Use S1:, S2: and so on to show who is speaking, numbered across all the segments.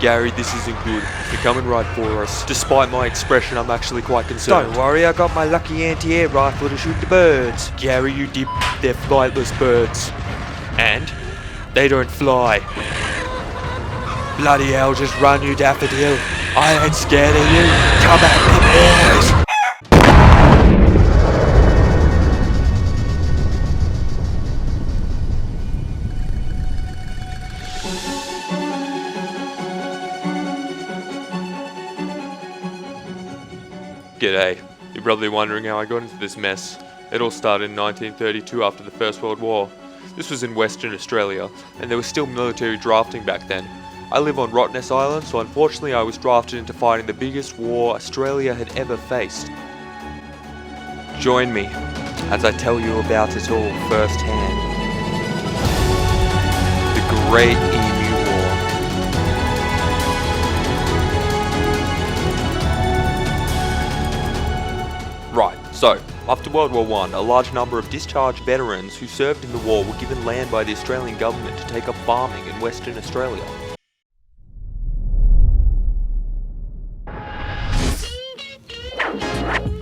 S1: Gary, this isn't good. They're coming right for us. Despite my expression, I'm actually quite concerned.
S2: Don't worry, I got my lucky anti-air rifle to shoot the birds.
S1: Gary, you dip, they're flightless birds. And they don't fly. Bloody hell, just run, you daffodil. I ain't scared of you. Come at me, boys. G'day. You're probably wondering how I got into this mess. It all started in 1932 after the First World War. This was in Western Australia, and there was still military drafting back then. I live on Rottnest Island, so unfortunately I was drafted into fighting the biggest war Australia had ever faced. Join me as I tell you about it all firsthand. The Great Emu War. Right, so, after World War I, a large number of discharged veterans who served in the war were given land by the Australian government to take up farming in Western Australia.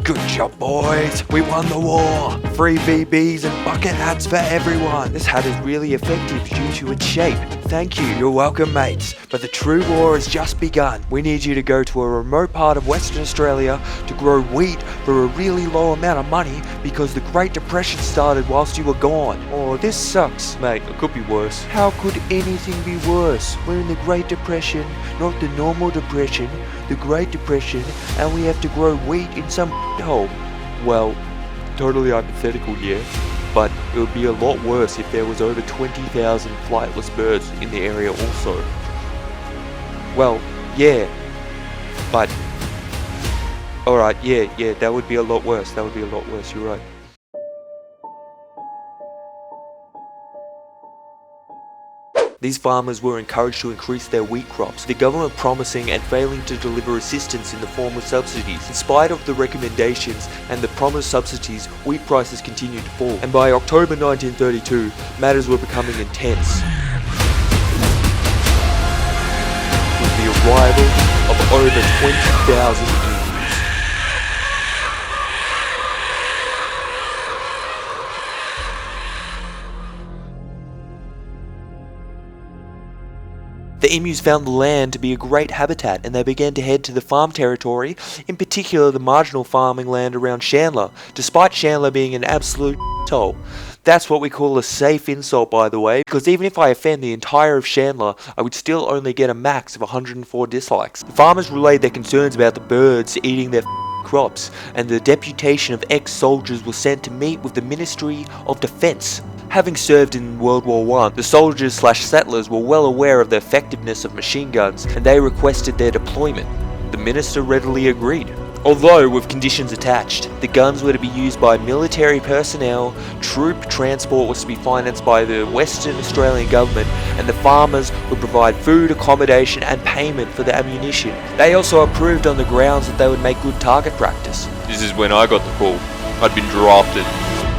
S1: Good job, boys! We won the war! Free VBs and bucket hats for everyone! This hat is really effective due to its shape. Thank you, you're welcome, mates. But the true war has just begun. We need you to go to a remote part of Western Australia to grow wheat for a really low amount of money because the Great Depression started whilst you were gone. Oh, this sucks. Mate, it could be worse. How could anything be worse? We're in the Great Depression, not the normal depression. The Great Depression, and we have to grow wheat in some hole. Well, totally hypothetical, yeah, but it would be a lot worse if there was over 20,000 flightless birds in the area also. Well, yeah, but alright, yeah, that would be a lot worse, you're right. These farmers were encouraged to increase their wheat crops, the government promising and failing to deliver assistance in the form of subsidies. In spite of the recommendations and the promised subsidies, wheat prices continued to fall, and by October 1932, matters were becoming intense. With the arrival of over 20,000 emus. The emus found the land to be a great habitat, and they began to head to the farm territory, in particular the marginal farming land around Chandler, despite Chandler being an absolute hole. That's what we call a safe insult, by the way, because even if I offend the entire of Chandler, I would still only get a max of 104 dislikes. The farmers relayed their concerns about the birds eating their crops, and the deputation of ex-soldiers was sent to meet with the Ministry of Defence. Having served in World War I, the soldiers/settlers were well aware of the effectiveness of machine guns, and they requested their deployment. The minister readily agreed. Although with conditions attached, the guns were to be used by military personnel, troop transport was to be financed by the Western Australian government, and the farmers would provide food, accommodation and payment for the ammunition. They also approved on the grounds that they would make good target practice. This is when I got the call. I'd been drafted.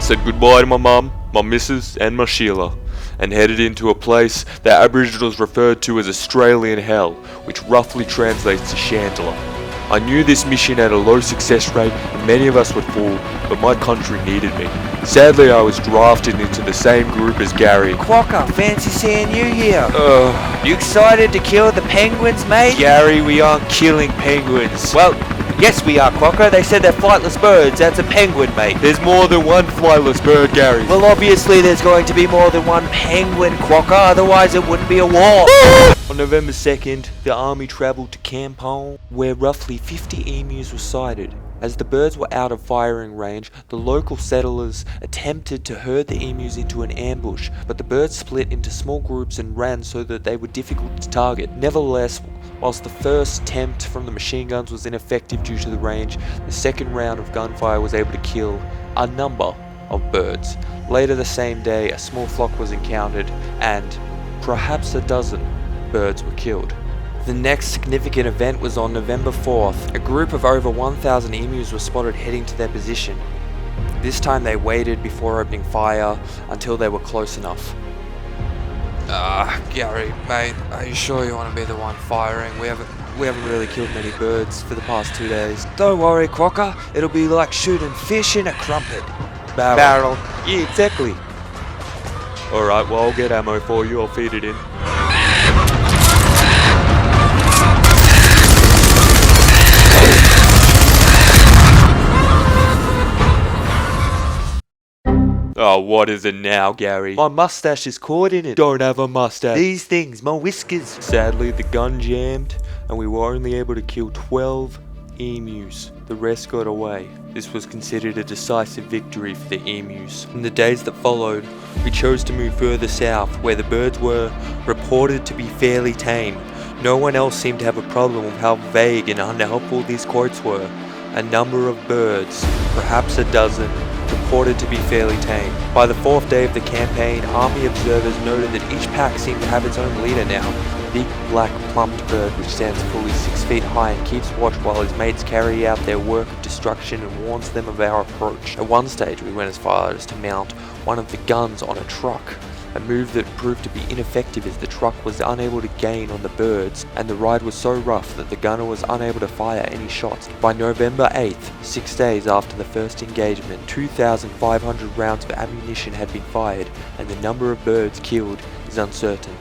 S1: Said goodbye to my mum, my missus and my Sheila, and headed into a place that Aboriginals referred to as Australian Hell, which roughly translates to Chandler. I knew this mission had a low success rate and many of us would fall, but my country needed me. Sadly, I was drafted into the same group as Gary.
S2: Quokka, fancy seeing you here. You excited to kill the penguins, mate?
S1: Gary, we aren't killing penguins.
S2: Well, yes we are, Quokka. They said they're flightless birds. That's a penguin, mate.
S1: There's more than one flightless bird, Gary.
S2: Well, obviously there's going to be more than one penguin, Quokka, otherwise it wouldn't be a war.
S1: On November 2nd, the army travelled to Campong, where roughly 50 emus were sighted. As the birds were out of firing range, the local settlers attempted to herd the emus into an ambush, but the birds split into small groups and ran so that they were difficult to target. Nevertheless, whilst the first attempt from the machine guns was ineffective due to the range, the second round of gunfire was able to kill a number of birds. Later the same day, a small flock was encountered, and perhaps a dozen birds were killed. The next significant event was on November 4th. A group of over 1,000 emus were spotted heading to their position. This time they waited before opening fire until they were close enough. Gary, mate, are you sure you want to be the one firing? We haven't really killed many birds for the past 2 days.
S2: Don't worry, Quokka. It'll be like shooting fish in a crumpet.
S1: Barrel. Yeah, exactly. Alright, well, I'll get ammo for you. I'll feed it in. Oh, what is it now, Gary? My mustache is caught in it. Don't have a mustache.
S2: These things, my whiskers.
S1: Sadly, the gun jammed, and we were only able to kill 12 emus. The rest got away. This was considered a decisive victory for the emus. In the days that followed, we chose to move further south, where the birds were reported to be fairly tame. No one else seemed to have a problem with how vague and unhelpful these quotes were. A number of birds, perhaps a dozen, reported to be fairly tame. By the 4th day of the campaign, army observers noted that each pack seemed to have its own leader now. A big black plumped bird which stands fully 6 feet high and keeps watch while his mates carry out their work of destruction and warns them of our approach. At one stage we went as far as to mount one of the guns on a truck, a move that proved to be ineffective as the truck was unable to gain on the birds and the ride was so rough that the gunner was unable to fire any shots. By November 8th, 6 days after the first engagement, 2,500 rounds of ammunition had been fired and the number of birds killed is uncertain.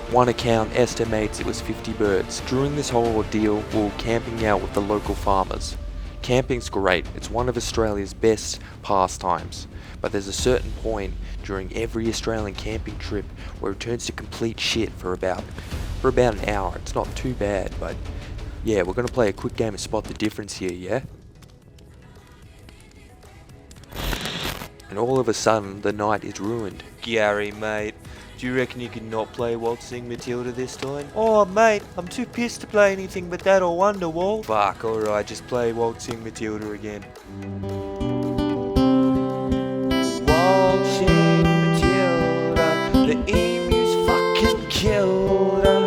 S1: One account estimates it was 50 birds. During this whole ordeal, we were camping out with the local farmers. Camping's great, it's one of Australia's best pastimes, but there's a certain point during every Australian camping trip where it turns to complete shit for about an hour. It's not too bad, but yeah, we're gonna play a quick game and spot the difference here, yeah? And all of a sudden, the night is ruined. Gary, mate, do you reckon you can not play Waltzing Matilda this time?
S2: Oh, mate, I'm too pissed to play anything but that or Wonderwall.
S1: Fuck, alright, just play Waltzing Matilda again.
S2: Waltzing Matilda, the emus fucking killed her.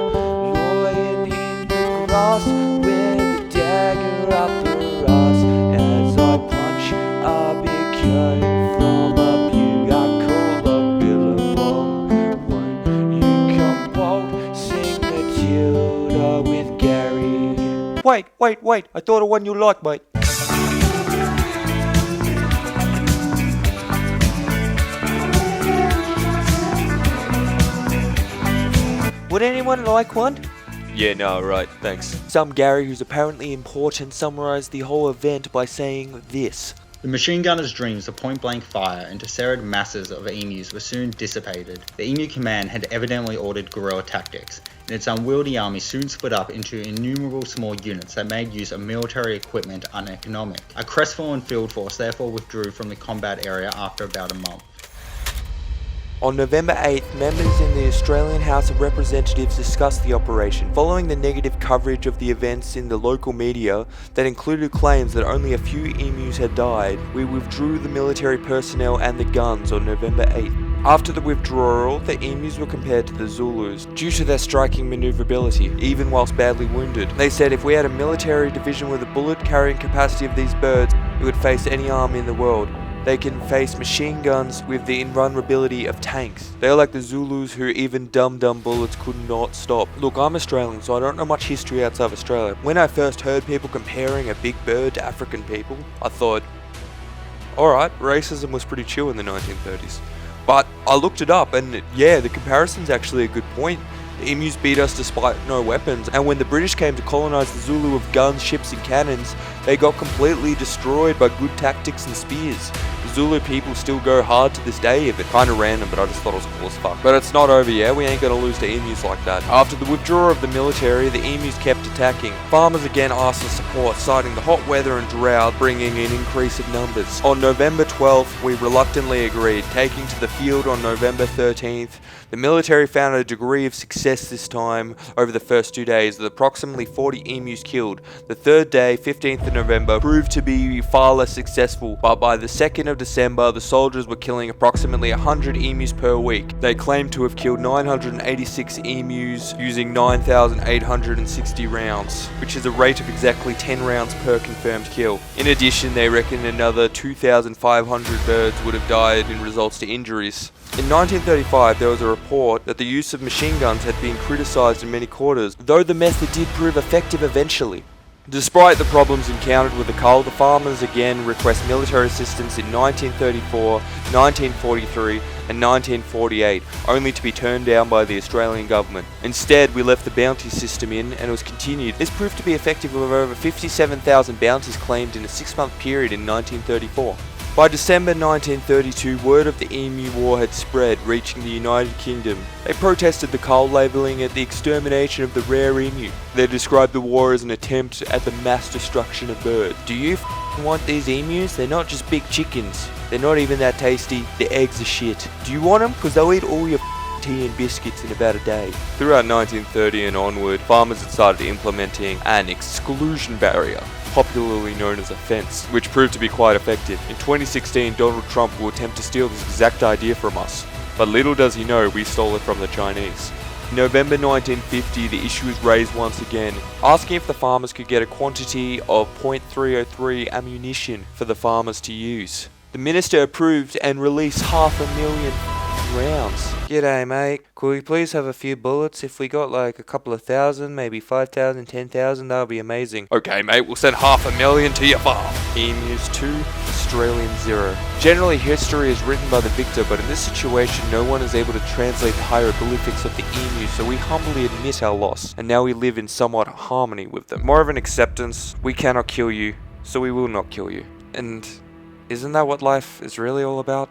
S2: Lying in the grass with a dagger up her ass. As I punch a big cane from a pew, I call a billabong. When you come waltzing Matilda with Gary.
S1: Wait, I thought of one you like, mate.
S2: Would anyone like one?
S1: Yeah, no, right, thanks. Some Gary, who's apparently important, summarised the whole event by saying this.
S3: The machine gunner's dreams of point-blank fire into serried masses of emus were soon dissipated. The emu command had evidently ordered guerrilla tactics, and its unwieldy army soon split up into innumerable small units that made use of military equipment uneconomic. A crestfallen field force therefore withdrew from the combat area after about a month.
S1: On November 8th, members in the Australian House of Representatives discussed the operation. Following the negative coverage of the events in the local media that included claims that only a few emus had died, we withdrew the military personnel and the guns on November 8th. After the withdrawal, the emus were compared to the Zulus due to their striking maneuverability, even whilst badly wounded. They said if we had a military division with a bullet carrying capacity of these birds, it would face any army in the world. They can face machine guns with the invulnerability of tanks. They are like the Zulus who even dumb bullets could not stop. Look, I'm Australian, so I don't know much history outside of Australia. When I first heard people comparing a big bird to African people, I thought, alright, racism was pretty chill in the 1930s. But I looked it up and yeah, the comparison's actually a good point. The emus beat us despite no weapons, and when the British came to colonise the Zulu with guns, ships and cannons, they got completely destroyed by good tactics and spears. The Zulu people still go hard to this day of it. Kinda random, but I just thought it was cool as fuck. But it's not over yet, we ain't gonna lose to emus like that. After the withdrawal of the military, the emus kept attacking. Farmers again asked for support, citing the hot weather and drought, bringing an increase of numbers. On November 12th, we reluctantly agreed, taking to the field on November 13th. The military found a degree of success this time over the first 2 days, with approximately 40 emus killed. The third day, 15th of November, proved to be far less successful, but by the 2nd of December, the soldiers were killing approximately 100 emus per week. They claimed to have killed 986 emus using 9,860 rounds, which is a rate of exactly 10 rounds per confirmed kill. In addition, they reckon another 2,500 birds would have died in results to injuries. In 1935, there was a report that the use of machine guns had been criticised in many quarters, though the method did prove effective eventually. Despite the problems encountered with the cull, the farmers again request military assistance in 1934, 1943 and 1948, only to be turned down by the Australian government. Instead, we left the bounty system in and it was continued. This proved to be effective with over 57,000 bounties claimed in a 6-month period in 1934. By December 1932, word of the Emu War had spread, reaching the United Kingdom. They protested the cull, labelling it the extermination of the rare emu. They described the war as an attempt at the mass destruction of birds. Do you want these emus? They're not just big chickens. They're not even that tasty. Their eggs are shit. Do you want them? Because they'll eat all your tea and biscuits in about a day. Throughout 1930 and onward, farmers had started implementing an exclusion barrier, popularly known as a fence, which proved to be quite effective. In 2016, Donald Trump will attempt to steal this exact idea from us, but little does he know we stole it from the Chinese. In November 1950, the issue was raised once again, asking if the farmers could get a quantity of .303 ammunition for the farmers to use. The minister approved and released 500,000 rounds. G'day mate, could we please have a few bullets? If we got like a couple of thousand, maybe 5,000, 10,000, that would be amazing. Okay mate, we'll send 500,000 to your farm. Emus 2, Australian 0. Generally history is written by the victor, but in this situation no one is able to translate the hieroglyphics of the emu, so we humbly admit our loss, and now we live in somewhat harmony with them. More of an acceptance, we cannot kill you, so we will not kill you. And isn't that what life is really all about?